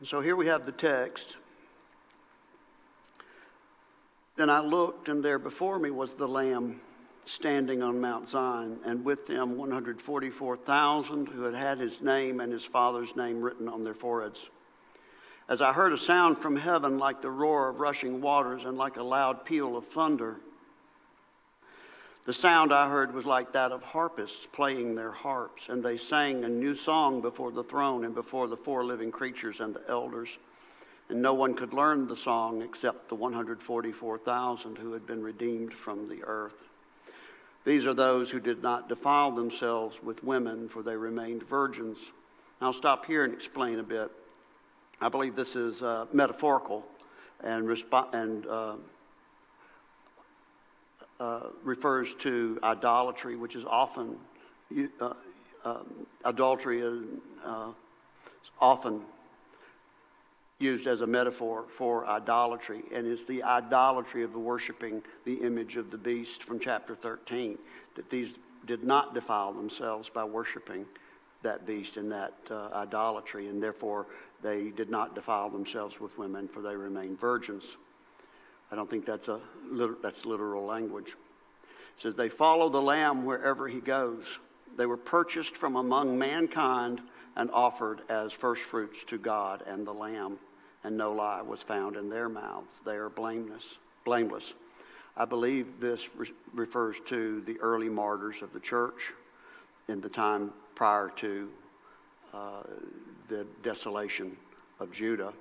So here we have the text. Then I looked, and there before me was the Lamb standing on Mount Zion, and with them 144,000 who had his name and his Father's name written on their foreheads. As I heard a sound from heaven like the roar of rushing waters and like a loud peal of thunder. The sound I heard was like that of harpists playing their harps, and they sang a new song before the throne and before the four living creatures and the elders. And no one could learn the song except the 144,000 who had been redeemed from the earth. These are those who did not defile themselves with women, for they remained virgins. I'll stop here and explain a bit. I believe this is metaphorical and refers to idolatry, which is often adultery is often used as a metaphor for idolatry, and it's the idolatry of the worshiping the image of the beast from chapter 13, that these did not defile themselves by worshiping that beast and that idolatry, and therefore they did not defile themselves with women, for they remained virgins. I don't think that's literal language. It says, they follow the Lamb wherever he goes. They were purchased from among mankind and offered as firstfruits to God and the Lamb, and no lie was found in their mouths. They are blameless. I believe this refers to the early martyrs of the church in the time prior to the desolation of Judah.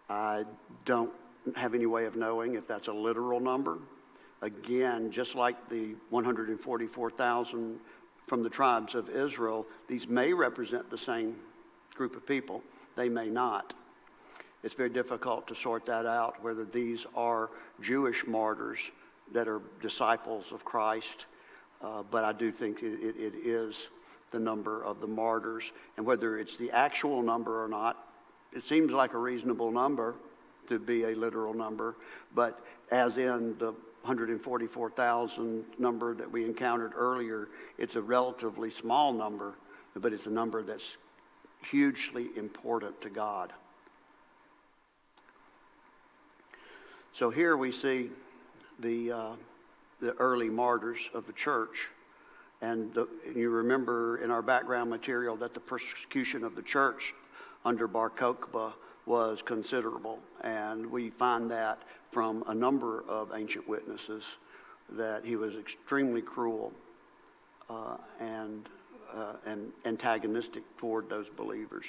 I don't have any way of knowing if that's a literal number. Again, just like the 144,000 from the tribes of Israel, these may represent the same group of people. They may not. It's very difficult to sort that out, whether these are Jewish martyrs that are disciples of Christ, but I do think it is the number of the martyrs. And whether it's the actual number or not, it seems like a reasonable number to be a literal number, but as in the 144,000 number that we encountered earlier, it's a relatively small number, but it's a number that's hugely important to God. So here we see the early martyrs of the church, and you remember in our background material that the persecution of the church under Bar Kokhba was considerable, and we find that from a number of ancient witnesses that he was extremely cruel and antagonistic toward those believers.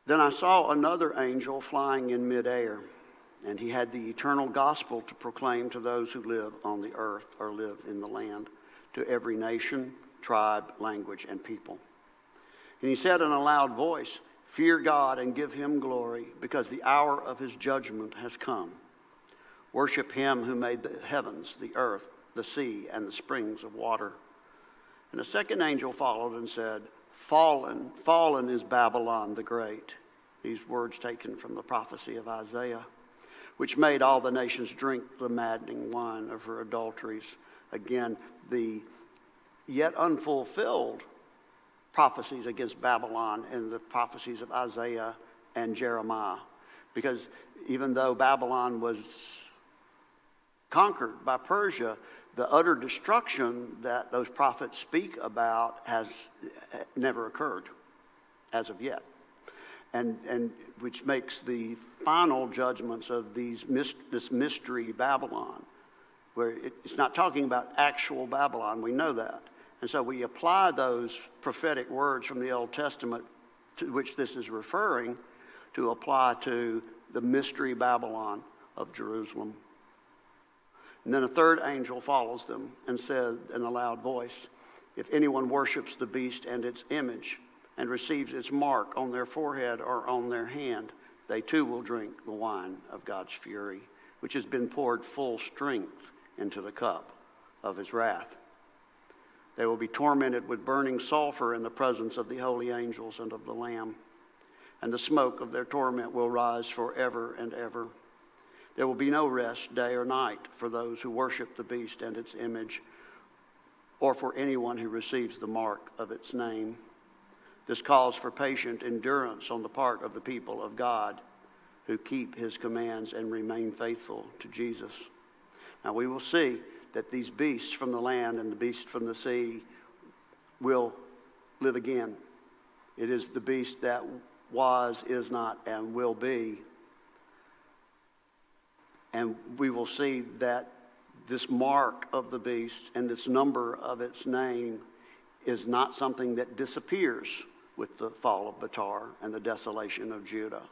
Then I saw another angel flying in midair, and he had the eternal gospel to proclaim to those who live on the earth or live in the land, to every nation, tribe, language, and people. And he said in a loud voice, "Fear God and give him glory, because the hour of his judgment has come. Worship him who made the heavens, the earth, the sea, and the springs of water." And a second angel followed and said, "Fallen, fallen is Babylon the Great." These words taken from the prophecy of Isaiah, which made all the nations drink the maddening wine of her adulteries. Again, the yet unfulfilled prophecies against Babylon in the prophecies of Isaiah and Jeremiah. Because even though Babylon was conquered by Persia, the utter destruction that those prophets speak about has never occurred as of yet. And which makes the final judgments of this mystery Babylon, where it's not talking about actual Babylon, we know that. And so we apply those prophetic words from the Old Testament to which this is referring to apply to the mystery Babylon of Jerusalem. And then a third angel follows them and said in a loud voice, "If anyone worships the beast and its image and receives its mark on their forehead or on their hand, they too will drink the wine of God's fury, which has been poured full strength into the cup of his wrath. They will be tormented with burning sulfur in the presence of the holy angels and of the Lamb, and the smoke of their torment will rise forever and ever. There will be no rest day or night for those who worship the beast and its image, or for anyone who receives the mark of its name. This calls for patient endurance on the part of the people of God who keep his commands and remain faithful to Jesus. Now we will see that these beasts from the land and the beasts from the sea will live again. It is the beast that was, is not, and will be. And we will see that this mark of the beast and this number of its name is not something that disappears with the fall of Batar and the desolation of Judah.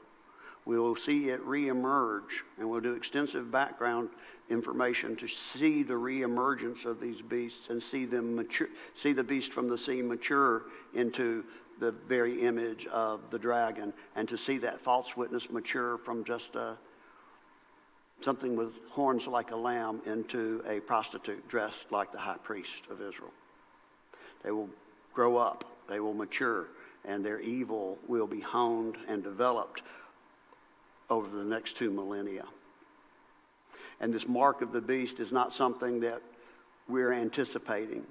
We will see it reemerge, and we'll do extensive background information to see the reemergence of these beasts and see them mature, see the beast from the sea mature into the very image of the dragon, and to see that false witness mature from just something with horns like a lamb into a prostitute dressed like the high priest of Israel. They will grow up, they will mature, and their evil will be honed and developed over the next 2 millennia. And this mark of the beast is not something that we're anticipating.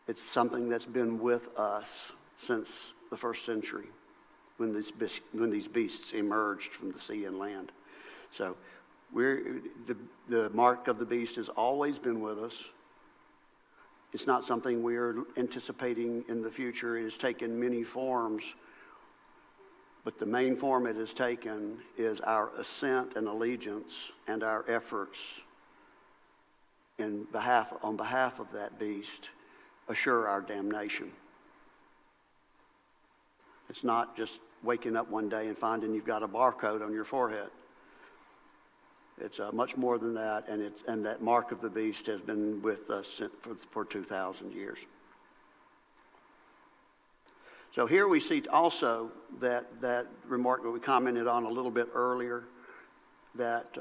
It's something that's been with us since the first century when these beasts emerged from the sea and land. So the mark of the beast has always been with us. It's not something we're anticipating in the future. It has taken many forms, but the main form it has taken is our assent and allegiance and our efforts on behalf of that beast assure our damnation. It's not just waking up one day and finding you've got a barcode on your forehead. It's much more than that, and that mark of the beast has been with us for 2,000 years. So here we see also that remark that we commented on a little bit earlier, that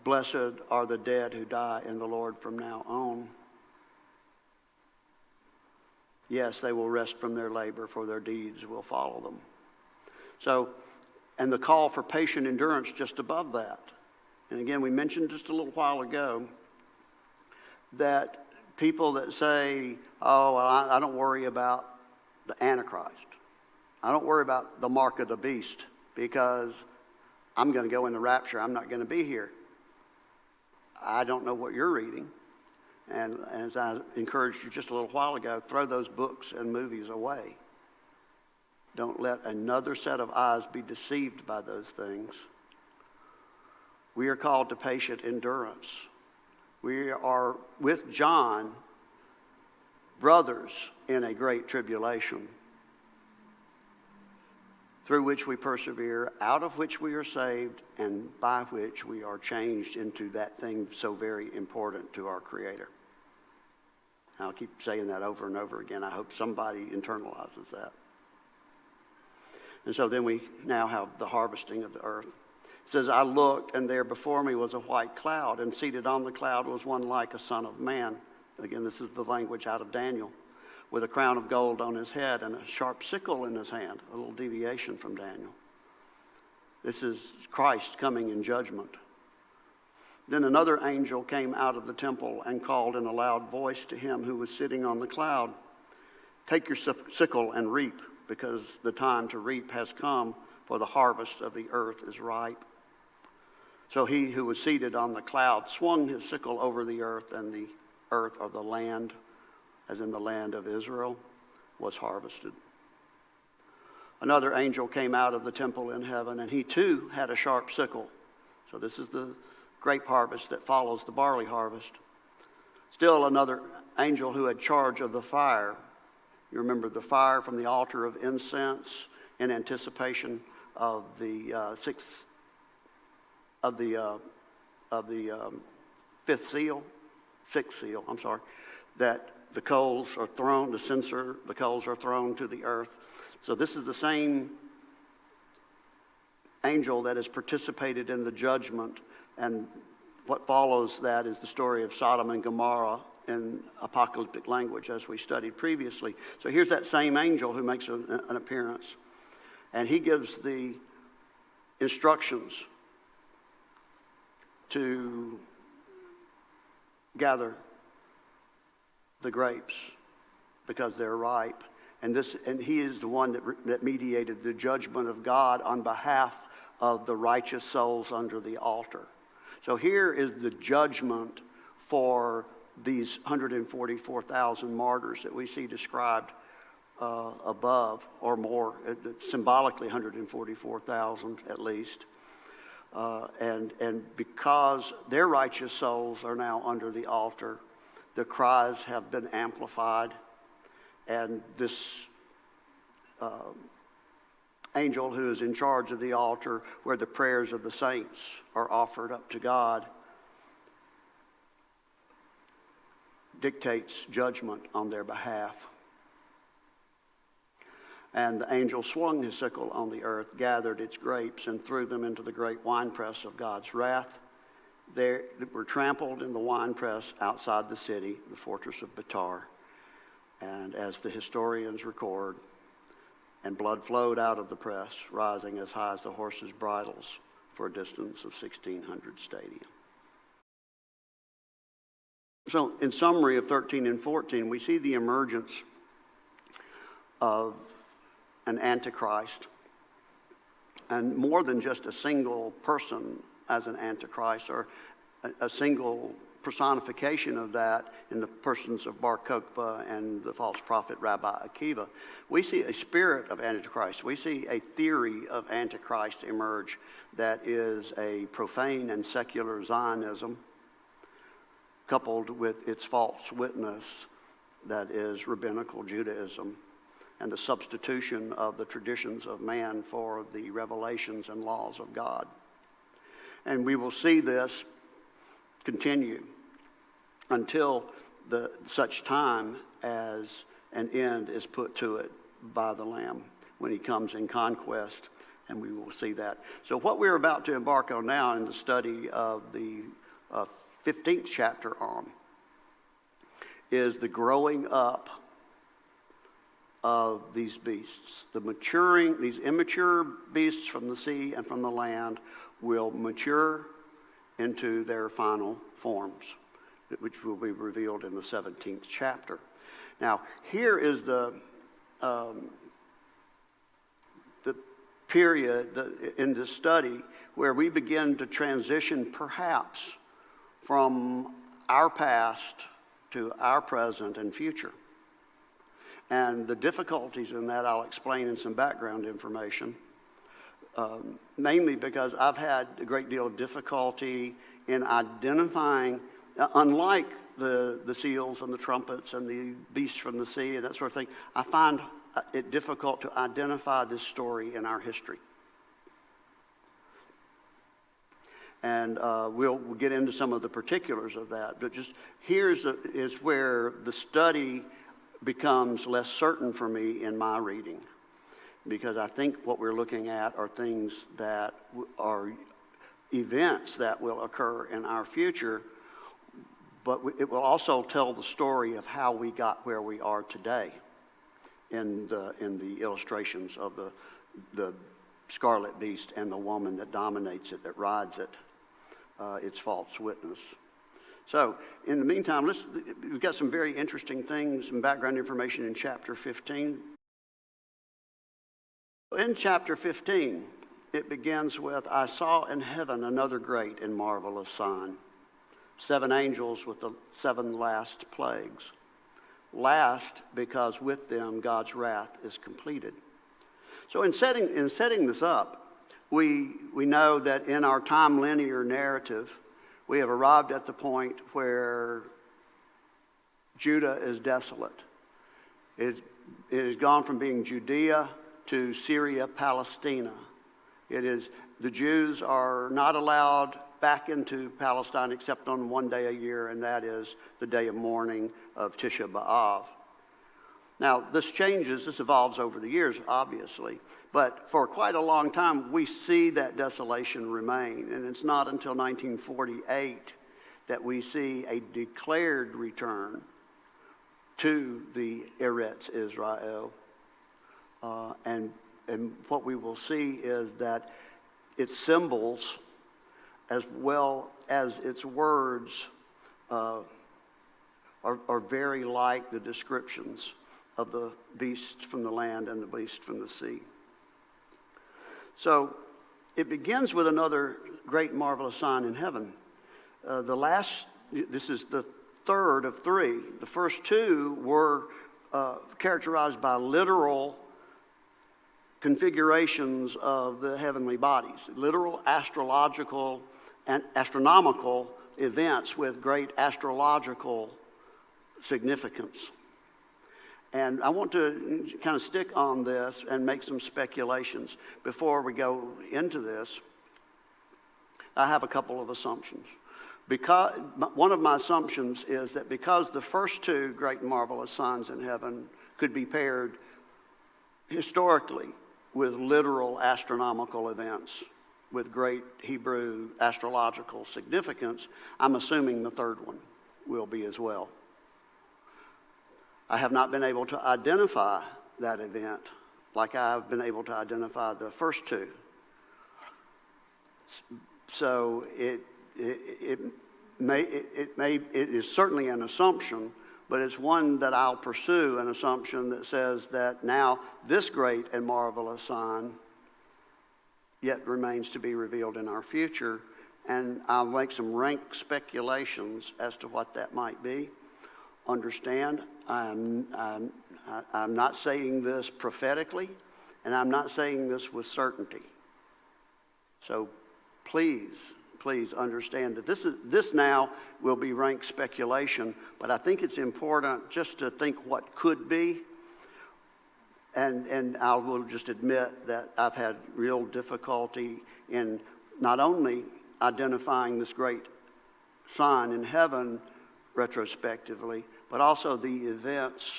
blessed are the dead who die in the Lord from now on. Yes, they will rest from their labor, for their deeds will follow them. So, and the call for patient endurance just above that. And again, we mentioned just a little while ago that people that say, oh, well, I don't worry about the Antichrist. I don't worry about the mark of the beast because I'm going to go in the rapture. I'm not going to be here. I don't know what you're reading. And as I encouraged you just a little while ago, throw those books and movies away. Don't let another set of eyes be deceived by those things. We are called to patient endurance. We are, with John, brothers in a great tribulation, through which we persevere, out of which we are saved, and by which we are changed into that thing so very important to our Creator. I'll keep saying that over and over again. I hope somebody internalizes that. And so then we now have the harvesting of the earth. It says, I looked, and there before me was a white cloud, and seated on the cloud was one like a son of man. Again, this is the language out of Daniel. With a crown of gold on his head and a sharp sickle in his hand. A little deviation from Daniel. This is Christ coming in judgment. Then another angel came out of the temple and called in a loud voice to him who was sitting on the cloud, take your sickle and reap, because the time to reap has come, for the harvest of the earth is ripe. So he who was seated on the cloud swung his sickle over the earth, and the earth, or the land, as in the land of Israel, was harvested. Another angel came out of the temple in heaven, and he too had a sharp sickle. So this is the grape harvest that follows the barley harvest. Still another angel who had charge of the fire. You remember the fire from the altar of incense in anticipation of the sixth seal, that the coals are thrown, the coals are thrown to the earth. So this is the same angel that has participated in the judgment, and what follows that is the story of Sodom and Gomorrah in apocalyptic language, as we studied previously. So here's that same angel who makes an appearance, and he gives the instructions to gather the grapes because they're ripe, And he is the one that mediated the judgment of God on behalf of the righteous souls under the altar. So here is the judgment for these 144,000 martyrs that we see described above, or more, symbolically 144,000 at least. And because their righteous souls are now under the altar, the cries have been amplified, and this angel who is in charge of the altar, where the prayers of the saints are offered up to God, dictates judgment on their behalf. And the angel swung his sickle on the earth, gathered its grapes, and threw them into the great winepress of God's wrath. They were trampled in the winepress outside the city, the fortress of Betar. And as the historians record, and blood flowed out of the press, rising as high as the horses' bridles for a distance of 1,600 stadia. So, in summary of 13 and 14, we see the emergence of an antichrist, and more than just a single person as an antichrist, or a single personification of that in the persons of Bar Kokhba and the false prophet Rabbi Akiva. We see a spirit of antichrist. We see a theory of antichrist emerge that is a profane and secular Zionism, coupled with its false witness that is rabbinical Judaism, and the substitution of the traditions of man for the revelations and laws of God. And we will see this continue until such time as an end is put to it by the Lamb when he comes in conquest, and we will see that. So what we're about to embark on now in the study of the 15th chapter on is the growing up of these beasts. The maturing, these immature beasts from the sea and from the land will mature into their final forms, which will be revealed in the 17th chapter. Now, here is the period in this study where we begin to transition perhaps from our past to our present and future. And the difficulties in that I'll explain in some background information, mainly because I've had a great deal of difficulty in identifying, unlike the seals and the trumpets and the beasts from the sea and that sort of thing, I find it difficult to identify this story in our history. And we'll get into some of the particulars of that. But just is where the study becomes less certain for me in my reading, because I think what we're looking at are things that are events that will occur in our future, but it will also tell the story of how we got where we are today in the illustrations of the scarlet beast and the woman that dominates it, that rides it, its false witness. So, in the meantime, we've got some very interesting things and background information in chapter 15. In chapter 15, it begins with, I saw in heaven another great and marvelous sign. 7 angels with the 7 last plagues. Last, because with them God's wrath is completed. So in setting this up, we know that in our time linear narrative, we have arrived at the point where Judah is desolate. It has gone from being Judea to Syria, Palestina. The Jews are not allowed back into Palestine except on one day a year, and that is the day of mourning of Tisha B'Av. Now, this evolves over the years, obviously, but for quite a long time, we see that desolation remain, and it's not until 1948 that we see a declared return to the Eretz Israel, and what we will see is that its symbols, as well as its words, are very like the descriptions of the beast from the land and the beast from the sea. So it begins with another great marvelous sign in heaven. This is the third of three. The first two were characterized by literal configurations of the heavenly bodies, literal astrological and astronomical events with great astrological significance. And I want to kind of stick on this and make some speculations. Before we go into this, I have a couple of assumptions. One of my assumptions is that because the first two great and marvelous signs in heaven could be paired historically with literal astronomical events with great Hebrew astrological significance, I'm assuming the third one will be as well. I have not been able to identify that event like I've been able to identify the first two. So it is certainly an assumption, but it's one that I'll pursue, an assumption that says that now this great and marvelous sign yet remains to be revealed in our future, and I'll make some rank speculations as to what that might be. Understand, I'm not saying this prophetically, and I'm not saying this with certainty. So please understand that this now will be rank speculation, but I think it's important just to think what could be. And I will just admit that I've had real difficulty in not only identifying this great sign in heaven retrospectively, but also the events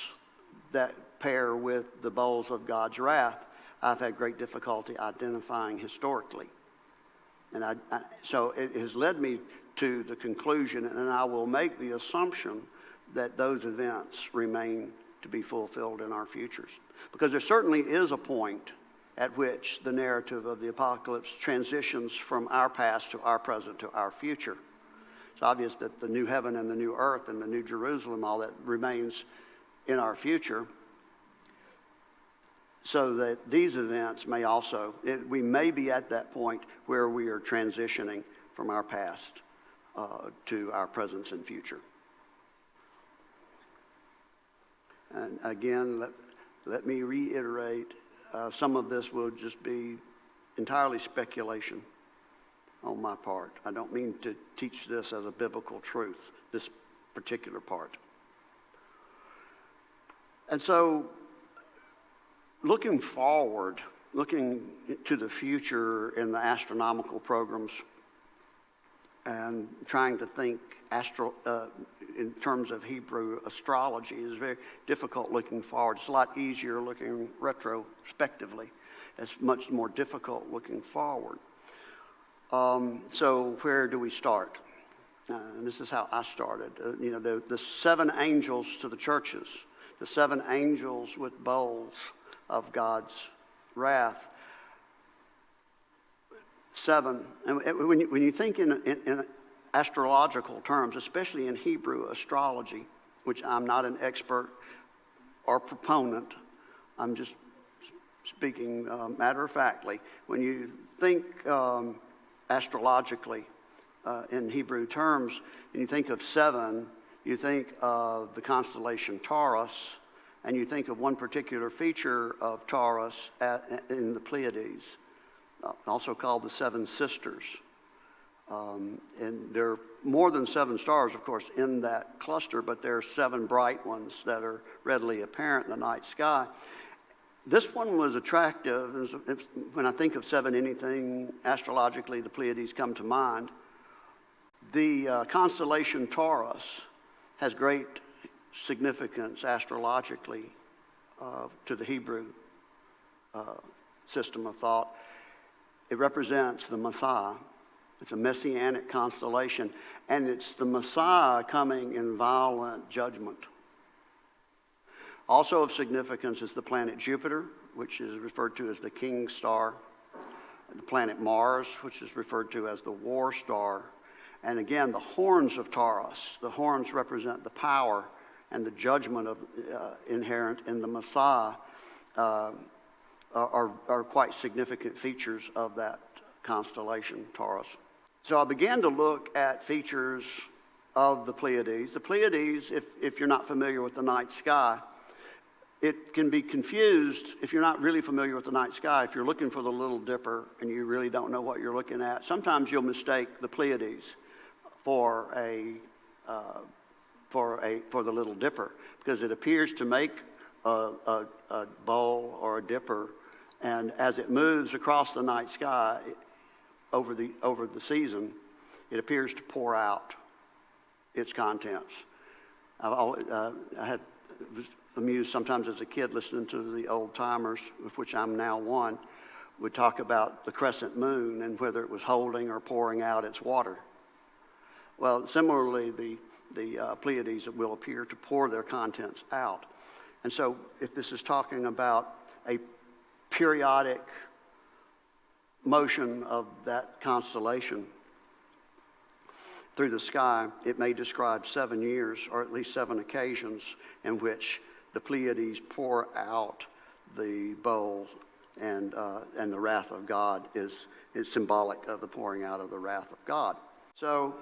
that pair with the bowls of God's wrath. I've had great difficulty identifying historically. And so it has led me to the conclusion, and I will make the assumption that those events remain to be fulfilled in our futures. Because there certainly is a point at which the narrative of the apocalypse transitions from our past to our present to our future. It's obvious that the new heaven and the new earth and the new Jerusalem, all that remains in our future. So that these events may also, we may be at that point where we are transitioning from our past to our present and future. And again, let me reiterate, some of this will just be entirely speculation on my part. I don't mean to teach this as a biblical truth, this particular part. And so, looking forward, looking to the future in the astronomical programs and trying to think in terms of Hebrew astrology is very difficult looking forward. It's a lot easier looking retrospectively. It's much more difficult looking forward. So where do we start? And this is how I started. The seven angels to the churches, the seven angels with bowls of God's wrath. Seven. And when you think in astrological terms, especially in Hebrew astrology, which I'm not an expert or proponent, I'm just speaking matter-of-factly. When you think astrologically in Hebrew terms, and you think of seven, you think of the constellation Taurus, and you think of one particular feature of Taurus in the Pleiades, also called the Seven Sisters. And there are more than seven stars, of course, in that cluster, but there are seven bright ones that are readily apparent in the night sky. This one was attractive. When I think of seven, anything astrologically, the Pleiades come to mind. The constellation Taurus has great significance astrologically to the Hebrew system of thought. It represents the Messiah. It's a messianic constellation, and it's the Messiah coming in violent judgment. Also of significance is the planet Jupiter, which is referred to as the King Star, the planet Mars, which is referred to as the War Star, and again, the horns of Taurus. The horns represent the power and the judgment inherent in the Messiah are quite significant features of that constellation, Taurus. So I began to look at features of the Pleiades. The Pleiades, if you're not familiar with the night sky, it can be confused if you're not really familiar with the night sky. If you're looking for the Little Dipper and you really don't know what you're looking at, sometimes you'll mistake the Pleiades for the Little Dipper, because it appears to make a bowl or a dipper, and as it moves across the night sky over the season, it appears to pour out its contents. I was amused sometimes as a kid listening to the old timers, of which I'm now one, would talk about the crescent moon and whether it was holding or pouring out its water. Well, similarly, the Pleiades will appear to pour their contents out. And so if this is talking about a periodic motion of that constellation through the sky, it may describe 7 years, or at least 7 occasions, in which the Pleiades pour out the bowl, and the wrath of God is symbolic of the pouring out of the wrath of God. So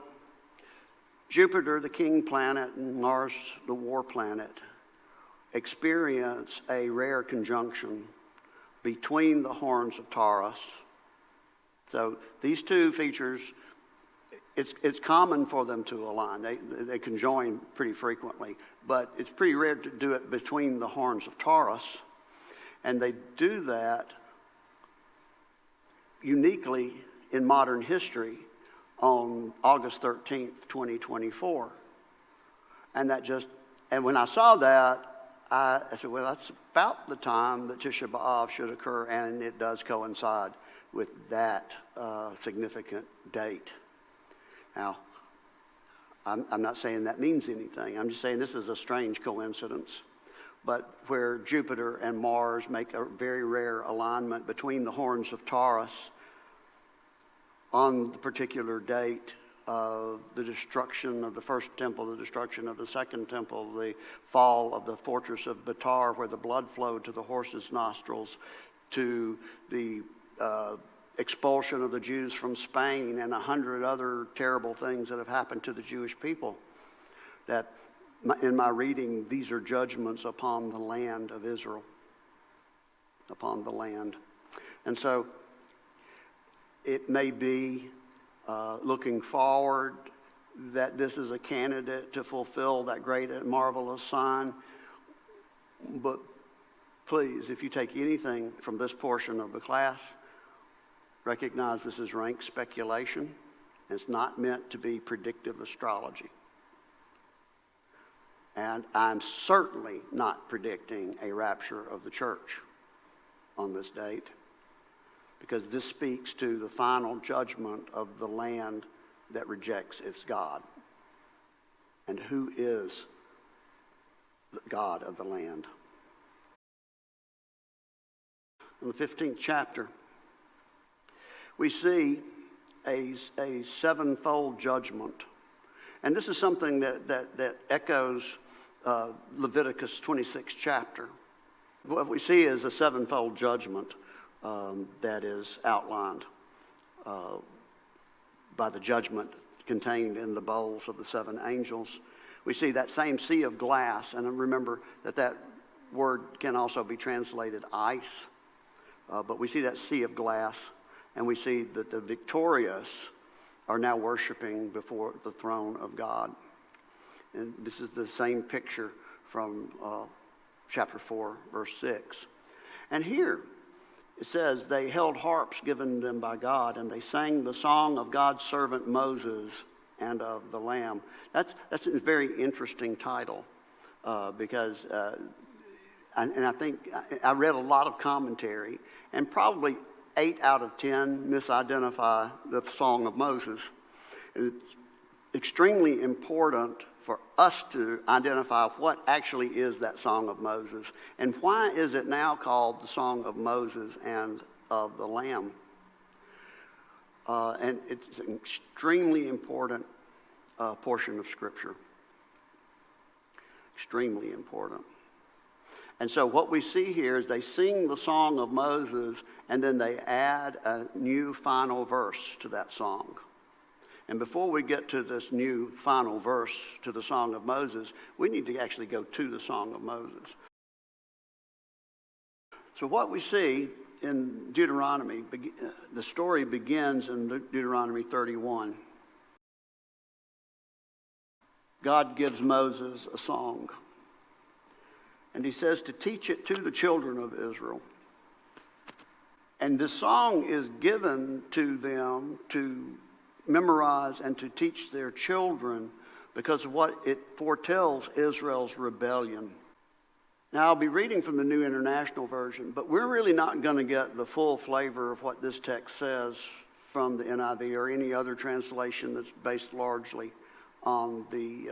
Jupiter, the king planet, and Mars, the war planet, experience a rare conjunction between the horns of Taurus. So these two features, it's common for them to align. They conjoin pretty frequently, but it's pretty rare to do it between the horns of Taurus. And they do that uniquely in modern history on August 13th, 2024. And when I saw that, I said, well, that's about the time that Tisha B'Av should occur, and it does coincide with that significant date. Now, I'm not saying that means anything. I'm just saying this is a strange coincidence. But where Jupiter and Mars make a very rare alignment between the horns of Taurus on the particular date of the destruction of the first temple, the destruction of the second temple, the fall of the fortress of Batar, where the blood flowed to the horses' nostrils, to the expulsion of the Jews from Spain, and 100 other terrible things that have happened to the Jewish people. That in my reading, these are judgments upon the land of Israel, upon the land. And so it may be looking forward that this is a candidate to fulfill that great and marvelous sign. But please, if you take anything from this portion of the class, recognize this is rank speculation. It's not meant to be predictive astrology. And I'm certainly not predicting a rapture of the church on this date, because this speaks to the final judgment of the land that rejects its God. And who is the God of the land? In the 15th chapter, we see a sevenfold judgment. And this is something that echoes Leviticus 26th chapter. What we see is a sevenfold judgment that is outlined by the judgment contained in the bowls of the 7 angels. We see that same sea of glass, and remember that word can also be translated ice, but we see that sea of glass, and we see that the victorious are now worshiping before the throne of God. And this is the same picture from chapter 4, verse 6. And here it says, they held harps given them by God, and they sang the song of God's servant Moses and of the Lamb. That's a very interesting title because I think I read a lot of commentary, and probably 8 out of 10 misidentify the Song of Moses. It's extremely important for us to identify what actually is that Song of Moses, and why is it now called the Song of Moses and of the Lamb. And it's an extremely important portion of Scripture. Extremely important. And so what we see here is they sing the song of Moses, and then they add a new final verse to that song. And before we get to this new final verse to the Song of Moses, we need to actually go to the Song of Moses. So what we see in Deuteronomy, the story begins in Deuteronomy 31. God gives Moses a song. And he says to teach it to the children of Israel. And this song is given to them to memorize and to teach their children because of what it foretells Israel's rebellion. Now, I'll be reading from the New International Version, but we're really not going to get the full flavor of what this text says from the NIV or any other translation that's based largely on the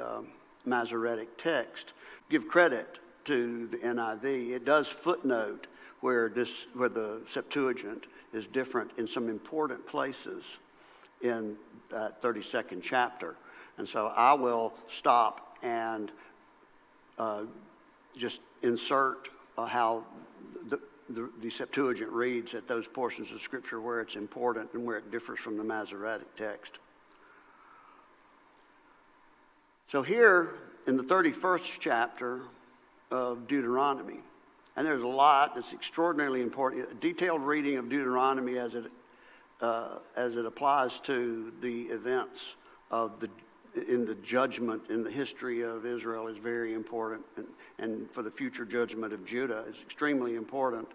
Masoretic text. Give credit to the NIV. It does footnote where the Septuagint is different in some important places in that 32nd chapter. And so I will stop and just insert how the Septuagint reads at those portions of Scripture where it's important and where it differs from the Masoretic text. So here in the 31st chapter of Deuteronomy, and there's a lot that's extraordinarily important, a detailed reading of Deuteronomy as it applies to the events of in the judgment in the history of Israel is very important, and for the future judgment of Judah is extremely important.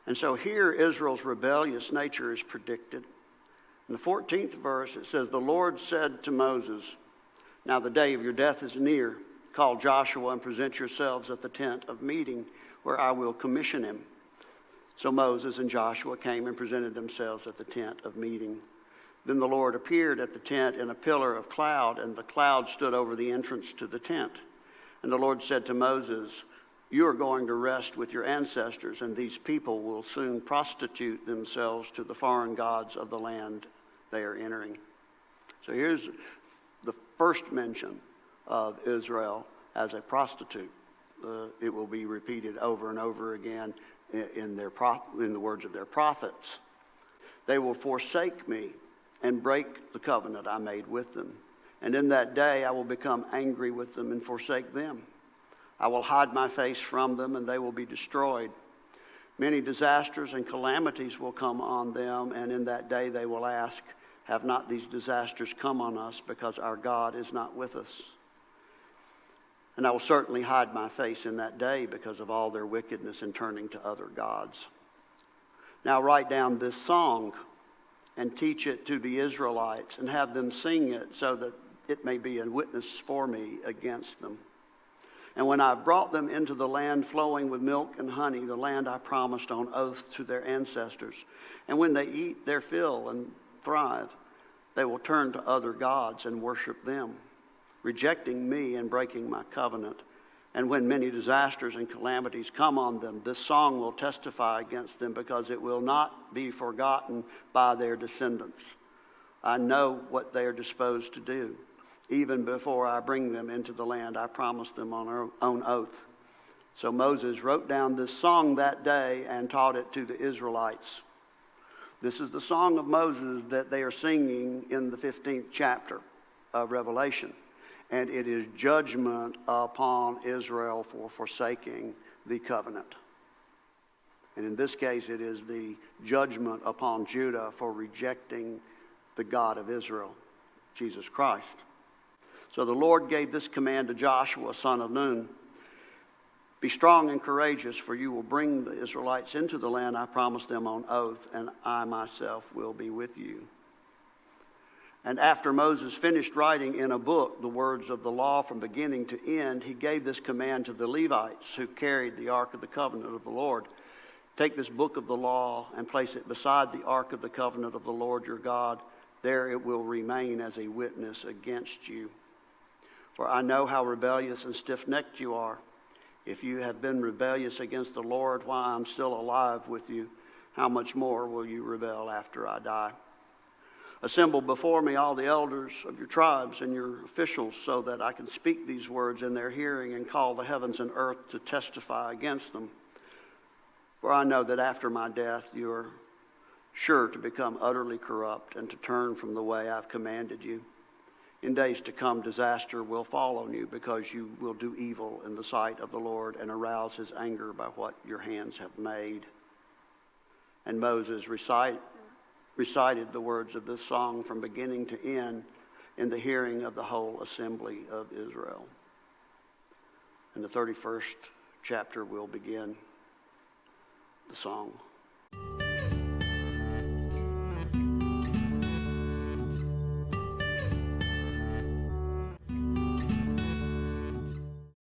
And so here Israel's rebellious nature is predicted. In the 14th verse it says, "The Lord said to Moses, 'Now the day of your death is near. Call Joshua and present yourselves at the tent of meeting where I will commission him.' So Moses and Joshua came and presented themselves at the tent of meeting. Then the Lord appeared at the tent in a pillar of cloud, and the cloud stood over the entrance to the tent. And the Lord said to Moses, 'You are going to rest with your ancestors, and these people will soon prostitute themselves to the foreign gods of the land they are entering.'" So here's the first mention of Israel as a prostitute. It will be repeated over and over again in the words of their prophets. "They will forsake me and break the covenant I made with them. And in that day I will become angry with them and forsake them. I will hide my face from them, and they will be destroyed. Many disasters and calamities will come on them, and in that day they will ask, 'Have not these disasters come on us because our God is not with us?' And I will certainly hide my face in that day because of all their wickedness in turning to other gods. Now write down this song and teach it to the Israelites and have them sing it so that it may be a witness for me against them. And when I brought them into the land flowing with milk and honey, the land I promised on oath to their ancestors, and when they eat their fill and thrive, they will turn to other gods and worship them, rejecting me and breaking my covenant. And when many disasters and calamities come on them, this song will testify against them because it will not be forgotten by their descendants. I know what they are disposed to do, even before I bring them into the land I promised them on oath." So Moses wrote down this song that day and taught it to the Israelites. This is the song of Moses that they are singing in the 15th chapter of Revelation. And it is judgment upon Israel for forsaking the covenant. And in this case, it is the judgment upon Judah for rejecting the God of Israel, Jesus Christ. So the Lord gave this command to Joshua, son of Nun: "Be strong and courageous, for you will bring the Israelites into the land I promised them on oath, and I myself will be with you." And after Moses finished writing in a book the words of the law from beginning to end, he gave this command to the Levites who carried the Ark of the Covenant of the Lord: "Take this book of the law and place it beside the Ark of the Covenant of the Lord your God. There it will remain as a witness against you. For I know how rebellious and stiff-necked you are. If you have been rebellious against the Lord while I'm still alive with you, how much more will you rebel after I die?" Assemble before me all the elders of your tribes and your officials, so that I can speak these words in their hearing and call the heavens and earth to testify against them. For I know that after my death you are sure to become utterly corrupt and to turn from the way I've commanded you. In days to come, disaster will fall on you, because you will do evil in the sight of the Lord and arouse his anger by what your hands have made. And Moses recited the words of this song from beginning to end in the hearing of the whole assembly of Israel. In the 31st chapter, we'll begin the song.